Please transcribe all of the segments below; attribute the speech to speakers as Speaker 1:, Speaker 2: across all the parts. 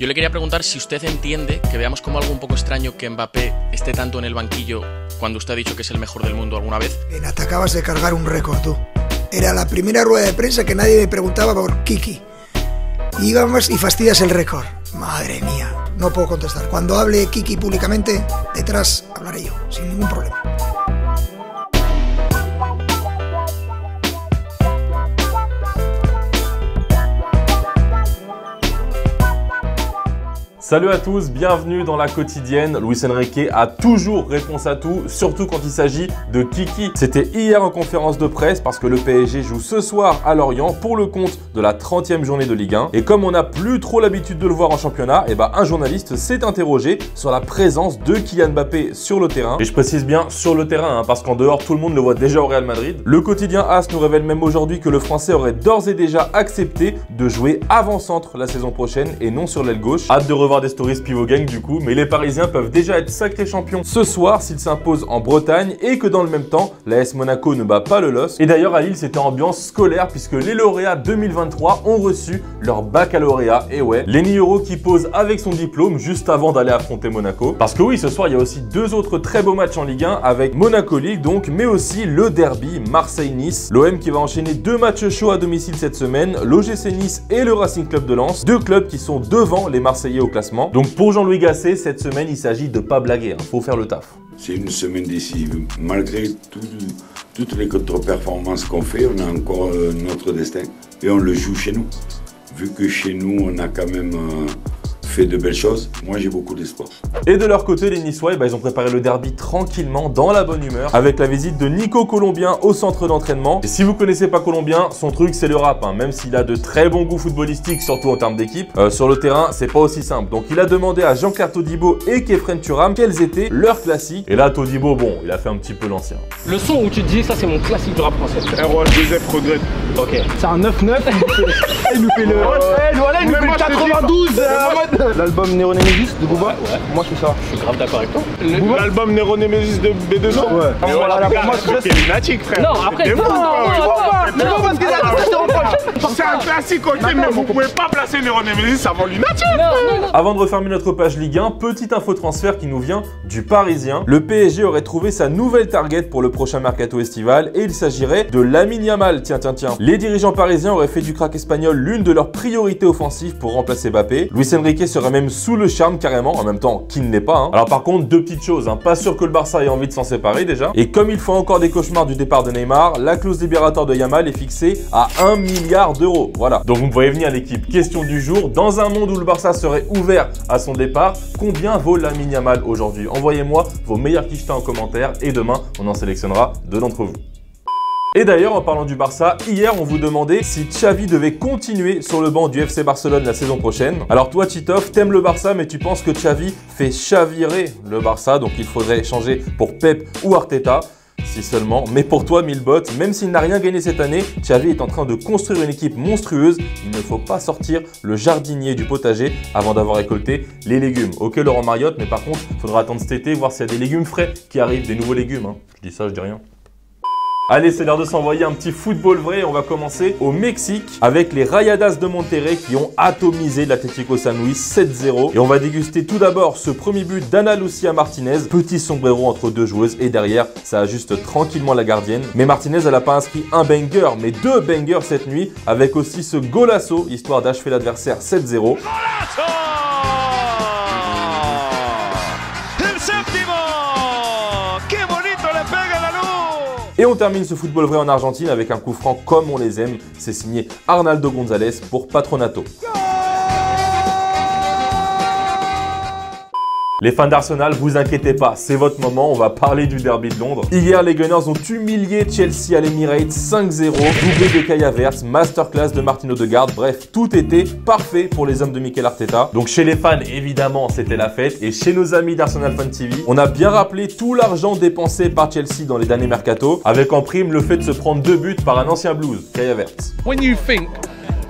Speaker 1: Yo le quería preguntar si usted entiende que veamos como algo un poco extraño que Mbappé esté tanto en el banquillo cuando usted ha dicho que es el mejor del mundo alguna vez.
Speaker 2: Te acabas de cargar un récord, tú. Era la primera rueda de prensa que nadie me preguntaba por Kiki. Y vamos y fastidias el récord. Madre mía, no puedo contestar. Cuando hable Kiki públicamente, detrás hablaré yo, sin ningún problema.
Speaker 3: Salut à tous, bienvenue dans la quotidienne. Luis Enrique a toujours réponse à tout, surtout quand il s'agit de Kiki. C'était hier en conférence de presse parce que le PSG joue ce soir à Lorient pour le compte de la 30e journée de Ligue 1. Et comme on n'a plus trop l'habitude de le voir en championnat, un journaliste s'est interrogé sur la présence de Kylian Mbappé sur le terrain. Et je précise bien sur le terrain, parce qu'en dehors, tout le monde le voit déjà au Real Madrid. Le quotidien AS nous révèle même aujourd'hui que le Français aurait d'ores et déjà accepté de jouer avant-centre la saison prochaine et non sur l'aile gauche. Hâte de revoir des stories Pivot Gang du coup, mais les Parisiens peuvent déjà être sacrés champions ce soir s'ils s'imposent en Bretagne et que dans le même temps, l'AS Monaco ne bat pas le LOSC. Et d'ailleurs à Lille, c'était ambiance scolaire puisque les lauréats 2023 ont reçu leur baccalauréat. Et ouais, Lenny Yoro qui pose avec son diplôme juste avant d'aller affronter Monaco. Parce que oui, ce soir, il y a aussi deux autres très beaux matchs en Ligue 1 avec Monaco Ligue donc, mais aussi le derby Marseille-Nice. L'OM qui va enchaîner deux matchs chauds à domicile cette semaine, l'OGC Nice et le Racing Club de Lens, deux clubs qui sont devant les Marseillais au classement. Donc pour Jean-Louis Gasset, cette semaine, il s'agit de pas blaguer, faut faire le taf.
Speaker 4: C'est une semaine décisive. Malgré toutes les contre-performances qu'on fait, on a encore notre destin et on le joue chez nous. Vu que chez nous, on a quand même fait de belles choses, moi j'ai beaucoup d'espoir.
Speaker 3: Et de leur côté, les Niçois, ils ont préparé le derby tranquillement, dans la bonne humeur, avec la visite de Nico Colombien au centre d'entraînement. Et si vous connaissez pas Colombien, son truc c'est le rap, même s'il a de très bons goûts footballistiques, surtout en termes d'équipe, sur le terrain, c'est pas aussi simple. Donc il a demandé à Jean-Claire Todibo et Kefren Turam quels étaient leurs classiques. Et là, Todibo, bon, il a fait un petit peu l'ancien.
Speaker 5: Le son où tu te dis, ça c'est mon classique du rap français.
Speaker 6: ROH2F regrette.
Speaker 5: Ok. C'est un 9-9. Il nous fait le. Voilà, il nous fait le 92.
Speaker 6: L'album Néronémésis de Booba.
Speaker 5: Ouais.
Speaker 6: Moi je fais ça.
Speaker 5: Je suis grave d'accord avec toi.
Speaker 6: L'album Néronémésis de B2O.
Speaker 5: Ouais.
Speaker 6: Mais voilà, pour moi c'est lunatique frère.
Speaker 5: Non, après, non, parce que
Speaker 6: c'est un classique, ok, mais vous pouvez pas placer Néronémésis avant lunatique.
Speaker 3: Avant de refermer notre page Ligue 1, petite info transfert qui nous vient du Parisien. Le PSG aurait trouvé sa nouvelle target pour le prochain mercato estival et il s'agirait de Lamine Yamal. Tiens. Les dirigeants parisiens auraient fait du crack espagnol l'une de leurs priorités offensives pour remplacer Mbappé. Luis Enrique serait même sous le charme carrément, en même temps qui ne l'est pas. Alors par contre, deux petites choses, pas sûr que le Barça ait envie de s'en séparer déjà. Et comme il faut encore des cauchemars du départ de Neymar, la clause libératoire de Yamal est fixée à 1 milliard d'euros. Voilà, donc vous me voyez venir l'équipe. Question du jour, dans un monde où le Barça serait ouvert à son départ, combien vaut Lamine Yamal aujourd'hui? Envoyez-moi vos meilleurs quichetas en commentaire et demain, on en sélectionnera deux d'entre vous. Et d'ailleurs, en parlant du Barça, hier on vous demandait si Xavi devait continuer sur le banc du FC Barcelone la saison prochaine. Alors toi Titov, t'aimes le Barça mais tu penses que Xavi fait chavirer le Barça, donc il faudrait changer pour Pep ou Arteta. Si seulement, mais pour toi Milbot, même s'il n'a rien gagné cette année, Xavi est en train de construire une équipe monstrueuse. Il ne faut pas sortir le jardinier du potager avant d'avoir récolté les légumes. Ok Laurent Mariotte, mais par contre, il faudra attendre cet été, voir s'il y a des légumes frais qui arrivent, des nouveaux légumes. Je dis ça, je dis rien. Allez, c'est l'heure de s'envoyer un petit football vrai. On va commencer au Mexique avec les Rayadas de Monterrey qui ont atomisé l'Atlético San Luis 7-0. Et on va déguster tout d'abord ce premier but d'Ana Lucia Martinez. Petit sombrero entre deux joueuses et derrière, ça ajuste tranquillement la gardienne. Mais Martinez, elle n'a pas inscrit un banger, mais deux bangers cette nuit avec aussi ce golasso, histoire d'achever l'adversaire 7-0. Et on termine ce football vrai en Argentine avec un coup franc comme on les aime. C'est signé Arnaldo González pour Patronato. Les fans d'Arsenal, vous inquiétez pas, c'est votre moment, on va parler du derby de Londres. Hier, les Gunners ont humilié Chelsea à l'Emirates 5-0, doublé de Kai Havertz, masterclass de Martin Odegaard, bref, tout était parfait pour les hommes de Mikel Arteta. Donc chez les fans, évidemment, c'était la fête, et chez nos amis d'Arsenal Fan TV, on a bien rappelé tout l'argent dépensé par Chelsea dans les derniers mercato, avec en prime le fait de se prendre 2 buts par un ancien blues, Kai Havertz.
Speaker 7: When you think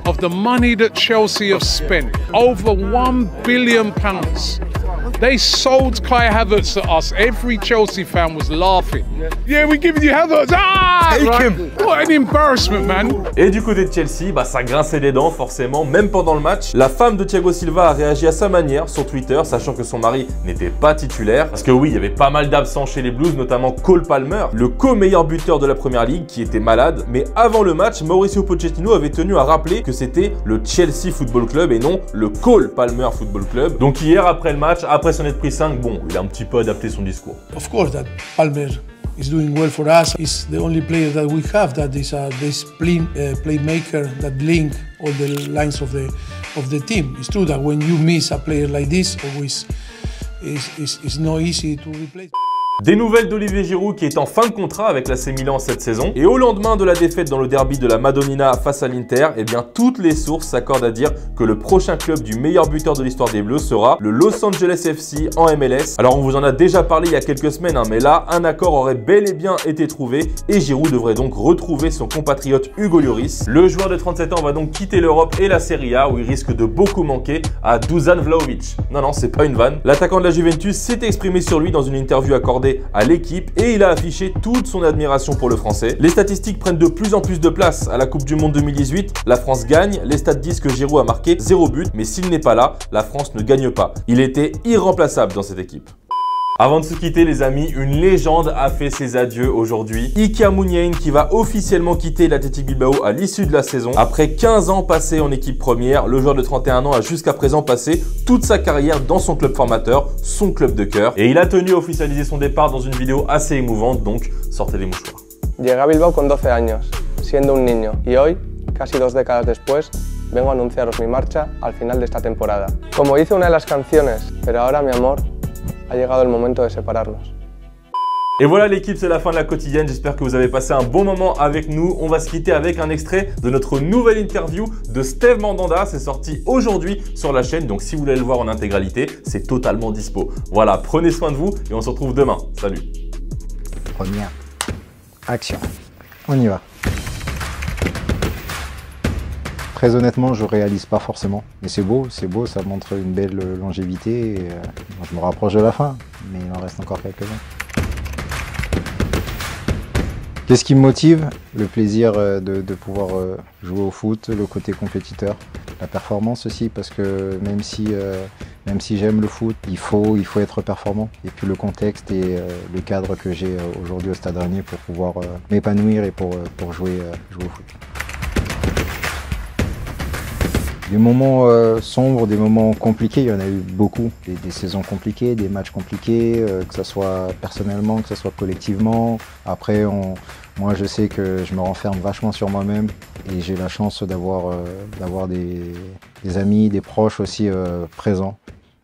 Speaker 7: of the money that Chelsea have spent, over £1 billion They sold Kai Havertz to us. Every Chelsea fan was laughing. Yeah, we're giving you Havertz. Ah!
Speaker 5: Take him.
Speaker 7: What an embarrassment, man.
Speaker 3: Et du côté de Chelsea, ça grinçait des dents forcément, même pendant le match. La femme de Thiago Silva a réagi à sa manière sur Twitter, sachant que son mari n'était pas titulaire. Parce que oui, il y avait pas mal d'absents chez les Blues, notamment Cole Palmer, le co-meilleur buteur de la Première Ligue, qui était malade. Mais avant le match, Mauricio Pochettino avait tenu à rappeler que c'était le Chelsea Football Club et non le Cole Palmer Football Club. Donc hier, après le match, après s'en être pris 5, bon, il a un petit peu adapté son discours.
Speaker 8: Of course that Palmer is doing well for us. He's the only player that we have that is this playmaker that link all the lines of the team. It's true that when you miss a player like this, always it's not easy to replace.
Speaker 3: Des nouvelles d'Olivier Giroud qui est en fin de contrat avec l'AC Milan cette saison. Et au lendemain de la défaite dans le derby de la Madonnina face à l'Inter, eh bien toutes les sources s'accordent à dire que le prochain club du meilleur buteur de l'histoire des Bleus sera le Los Angeles FC en MLS. Alors on vous en a déjà parlé il y a quelques semaines, mais là un accord aurait bel et bien été trouvé et Giroud devrait donc retrouver son compatriote Hugo Lloris. Le joueur de 37 ans va donc quitter l'Europe et la Serie A où il risque de beaucoup manquer à Dusan Vlahovic. Non, c'est pas une vanne. L'attaquant de la Juventus s'est exprimé sur lui dans une interview accordée à l'équipe et il a affiché toute son admiration pour le Français. Les statistiques prennent de plus en plus de place. À la Coupe du Monde 2018, la France gagne. Les stats disent que Giroud a marqué 0 but, mais s'il n'est pas là, la France ne gagne pas. Il était irremplaçable dans cette équipe. Avant de se quitter les amis, une légende a fait ses adieux aujourd'hui. Iker Muniain qui va officiellement quitter l'Athletic Bilbao à l'issue de la saison. Après 15 ans passés en équipe première, le joueur de 31 ans a jusqu'à présent passé toute sa carrière dans son club formateur, son club de cœur. Et il a tenu à officialiser son départ dans une vidéo assez émouvante, donc sortez les mouchoirs.
Speaker 9: Llegué a Bilbao con 12 años, siendo un niño, y hoy, casi 2 décadas después, vengo a anunciaros mi marcha al final de esta temporada. Como dice una de las canciones, pero ahora mi amor, ha llegado el momento de separarnos.
Speaker 3: Et voilà l'équipe, c'est la fin de la quotidienne. J'espère que vous avez passé un bon moment avec nous. On va se quitter avec un extrait de notre nouvelle interview de Steve Mandanda. C'est sorti aujourd'hui sur la chaîne. Donc si vous voulez le voir en intégralité, c'est totalement dispo. Voilà, prenez soin de vous et on se retrouve demain. Salut.
Speaker 10: Première action. On y va. Très honnêtement, je réalise pas forcément. Mais c'est beau, ça montre une belle longévité. Et, je me rapproche de la fin, mais il en reste encore quelques-uns. Qu'est-ce qui me motive? Le plaisir de pouvoir jouer au foot, le côté compétiteur, la performance aussi, parce que même si j'aime le foot, il faut être performant. Et puis le contexte et le cadre que j'ai aujourd'hui au Stade Rennais pour pouvoir m'épanouir et pour jouer au foot. Des moments sombres, des moments compliqués, il y en a eu beaucoup. Des saisons compliquées, des matchs compliqués, que ce soit personnellement, que ce soit collectivement. Après, moi je sais que je me renferme vachement sur moi-même et j'ai la chance d'avoir des amis, des proches aussi présents.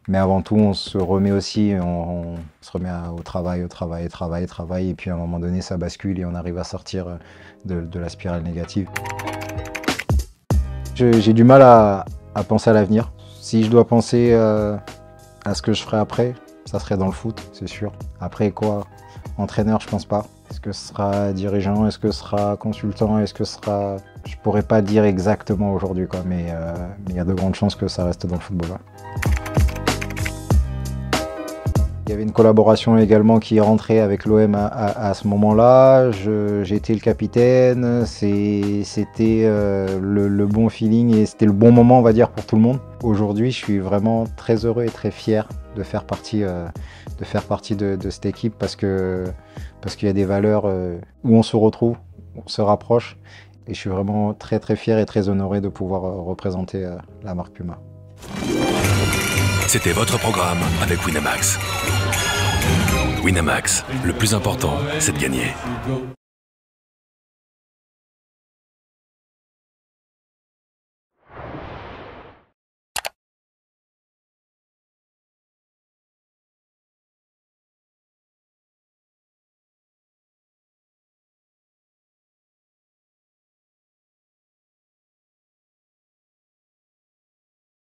Speaker 10: Mais avant tout, on se remet aussi, on se remet au travail, et puis à un moment donné, ça bascule et on arrive à sortir de la spirale négative. J'ai du mal à penser à l'avenir. Si je dois penser à ce que je ferai après, ça serait dans le foot, c'est sûr. Après quoi? Entraîneur, je pense pas. Est-ce que ce sera dirigeant? Est-ce que ce sera consultant? Est-ce que ce sera... Je pourrais pas dire exactement aujourd'hui, quoi, mais il y a de grandes chances que ça reste dans le football. Ouais. Il y avait une collaboration également qui est rentrée avec l'OM à ce moment-là. J'ai été le capitaine, c'était le bon feeling et c'était le bon moment, on va dire, pour tout le monde. Aujourd'hui, je suis vraiment très heureux et très fier de faire partie de cette équipe parce qu'il y a des valeurs où on se retrouve, on se rapproche. Et je suis vraiment très fier et très honoré de pouvoir représenter la marque Puma.
Speaker 11: C'était votre programme avec Winamax. Winamax, le plus important, c'est de gagner.